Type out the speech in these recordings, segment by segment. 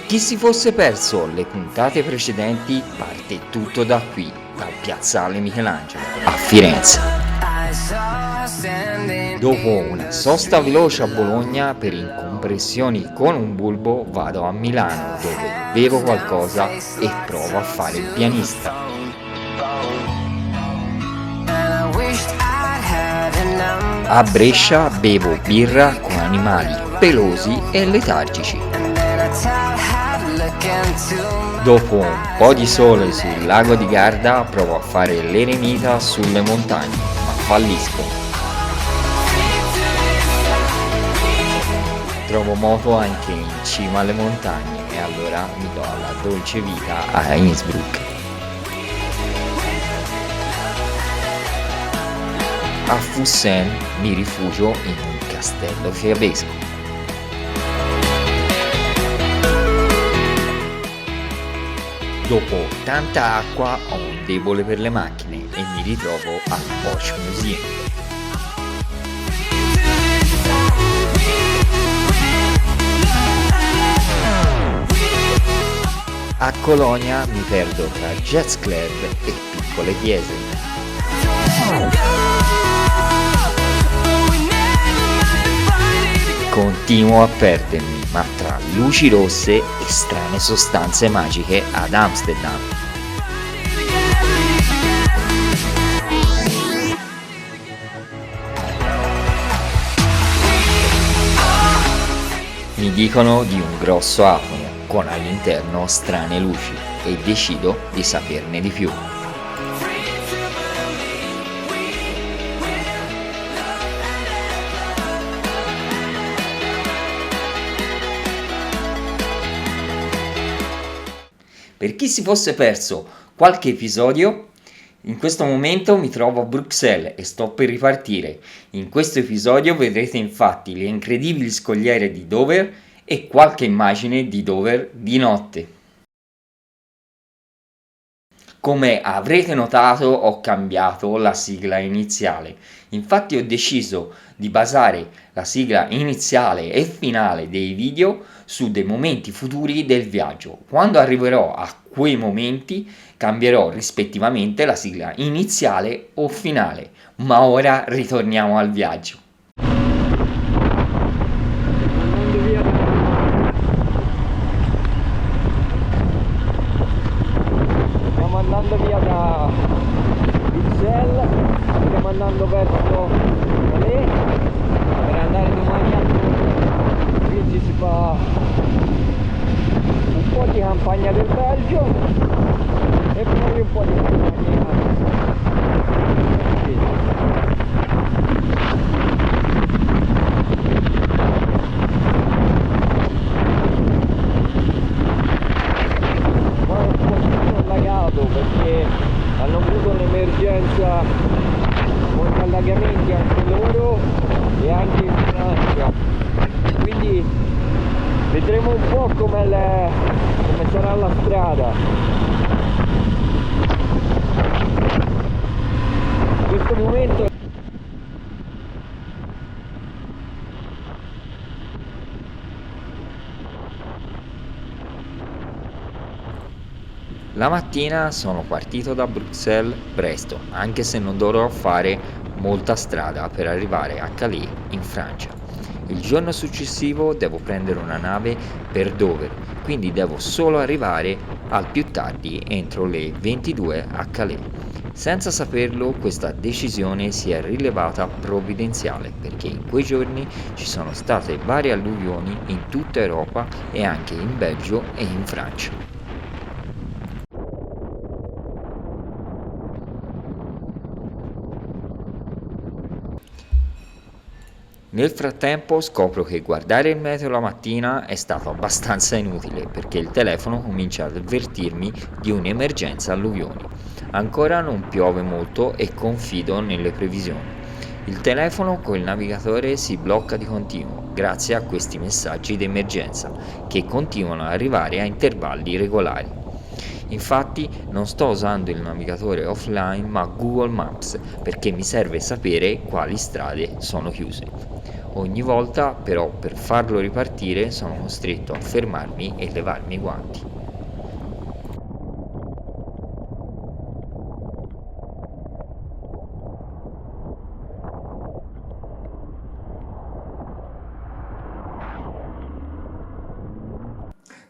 chi si fosse perso le puntate precedenti, parte tutto da qui, dal piazzale Michelangelo, a Firenze. Dopo una sosta veloce a Bologna per incompressioni con un bulbo, vado a Milano, dove bevo qualcosa e provo a fare il pianista. A Brescia bevo birra con animali pelosi e letargici. Dopo un po' di sole sul lago di Garda provo a fare l'eremita sulle montagne, ma fallisco. Trovo moto anche in cima alle montagne e allora mi do alla dolce vita a Innsbruck. A Fussen mi rifugio in un castello fiabesco. Dopo tanta acqua ho un debole per le macchine e mi ritrovo al Porsche Museum. A Colonia mi perdo tra jazz club e piccole chiese. Continuo a perdermi, ma tra luci rosse e strane sostanze magiche ad Amsterdam. Mi dicono di un grosso atomo con all'interno strane luci e decido di saperne di più. Per chi si fosse perso qualche episodio, in questo momento mi trovo a Bruxelles e sto per ripartire. In questo episodio vedrete infatti le incredibili scogliere di Dover e qualche immagine di Dover di notte. Come avrete notato, ho cambiato la sigla iniziale. Infatti ho deciso di basare la sigla iniziale e finale dei video su dei momenti futuri del viaggio. Quando arriverò a quei momenti cambierò rispettivamente la sigla iniziale o finale. Ma ora ritorniamo al viaggio. Andando via da Bruxelles, stiamo andando verso Calais per andare domani a Dover. Quindi si fa un po' di campagna del Belgio e poi un po' di campagna. Perché hanno avuto un'emergenza con gli allagamenti anche loro e anche in Francia, quindi vedremo un po' come sarà la strada. In questo momento la mattina sono partito da Bruxelles presto, anche se non dovrò fare molta strada per arrivare a Calais in Francia. Il giorno successivo devo prendere una nave per Dover, quindi devo solo arrivare al più tardi entro le 22 a Calais. Senza saperlo, questa decisione si è rilevata provvidenziale perché in quei giorni ci sono state varie alluvioni in tutta Europa e anche in Belgio e in Francia. Nel frattempo scopro che guardare il meteo la mattina è stato abbastanza inutile perché il telefono comincia ad avvertirmi di un'emergenza alluvioni. Ancora non piove molto e confido nelle previsioni. Il telefono col navigatore si blocca di continuo grazie a questi messaggi di emergenza che continuano ad arrivare a intervalli regolari. Infatti non sto usando il navigatore offline ma Google Maps perché mi serve sapere quali strade sono chiuse. Ogni volta però per farlo ripartire sono costretto a fermarmi e levarmi i guanti.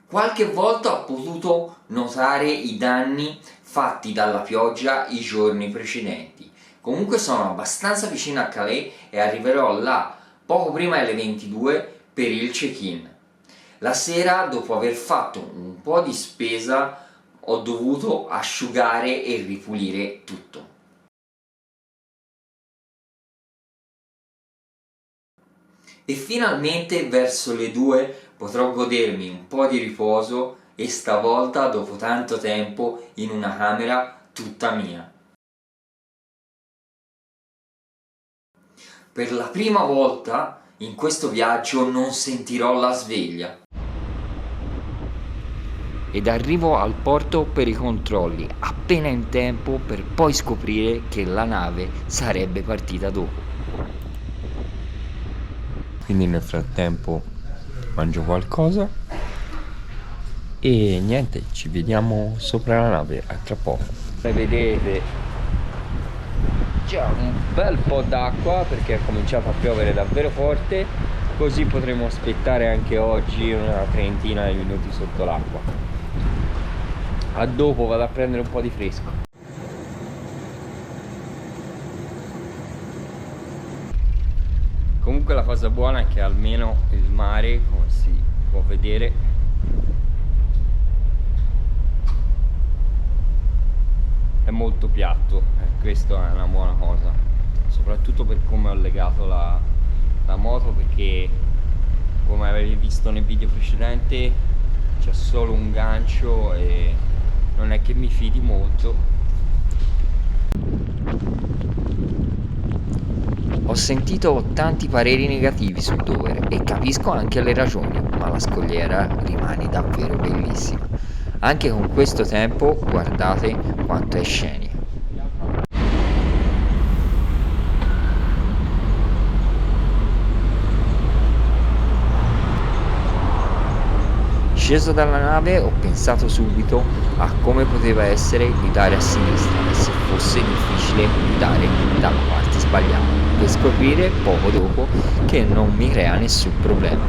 Qualche volta ho potuto notare i danni fatti dalla pioggia i giorni precedenti. Comunque sono abbastanza vicino a Calais e arriverò là poco prima delle 22 per il check-in. La sera, dopo aver fatto un po' di spesa, ho dovuto asciugare e ripulire tutto. E finalmente verso le 2 potrò godermi un po' di riposo e stavolta dopo tanto tempo in una camera tutta mia. Per la prima volta in questo viaggio non sentirò la sveglia. Ed arrivo al porto per i controlli, appena in tempo per poi scoprire che la nave sarebbe partita dopo. Quindi nel frattempo mangio qualcosa e niente, ci vediamo sopra la nave a tra poco. Come vedete c'è un bel po' d'acqua perché è cominciato a piovere davvero forte, così potremo aspettare anche oggi una trentina di minuti sotto l'acqua. A dopo, vado a prendere un po' di fresco. Comunque la cosa buona è che almeno il mare, come si può vedere, è molto piatto e questa è una buona cosa, soprattutto per come ho legato la moto, perché come avevi visto nel video precedente c'è solo un gancio e non è che mi fidi molto. Ho sentito tanti pareri negativi su Dover e capisco anche le ragioni, ma la scogliera rimane davvero bellissima. Anche con questo tempo guardate quanto è scenica. Sceso dalla nave ho pensato subito a come poteva essere guidare a sinistra e se fosse difficile guidare dalla parte sbagliata, per scoprire poco dopo che non mi crea nessun problema.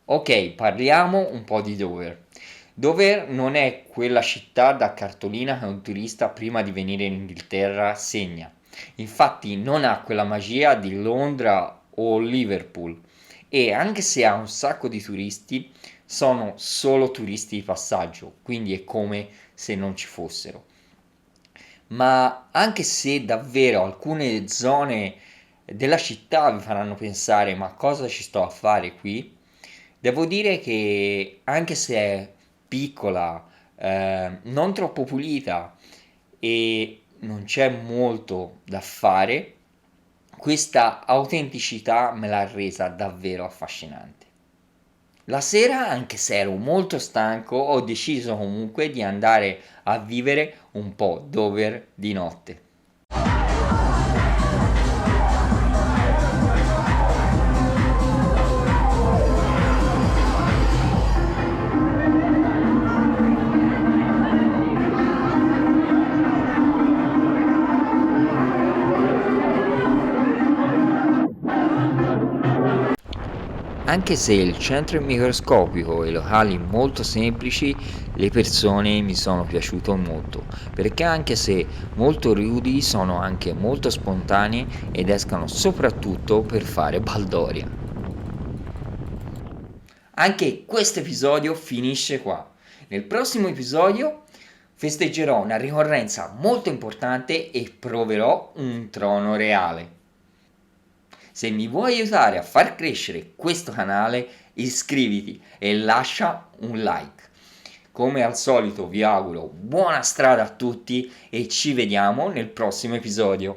Ok, parliamo un po' di Dover. Dover non è quella città da cartolina che un turista prima di venire in Inghilterra segna. Infatti non ha quella magia di Londra o Liverpool. E anche se ha un sacco di turisti, sono solo turisti di passaggio, quindi è come se non ci fossero. Ma anche se davvero alcune zone della città vi faranno pensare ma cosa ci sto a fare qui, devo dire che anche se è piccola, non troppo pulita e non c'è molto da fare, questa autenticità me l'ha resa davvero affascinante. La sera, anche se ero molto stanco, ho deciso comunque di andare a vivere un po' Dover di notte. Anche se il centro è microscopico e i locali molto semplici, le persone mi sono piaciute molto, perché anche se molto rudi sono anche molto spontanee ed escono soprattutto per fare baldoria. Anche questo episodio finisce qua. Nel prossimo episodio festeggerò una ricorrenza molto importante e proverò un trono reale. Se mi vuoi aiutare a far crescere questo canale, iscriviti e lascia un like. Come al solito vi auguro buona strada a tutti e ci vediamo nel prossimo episodio.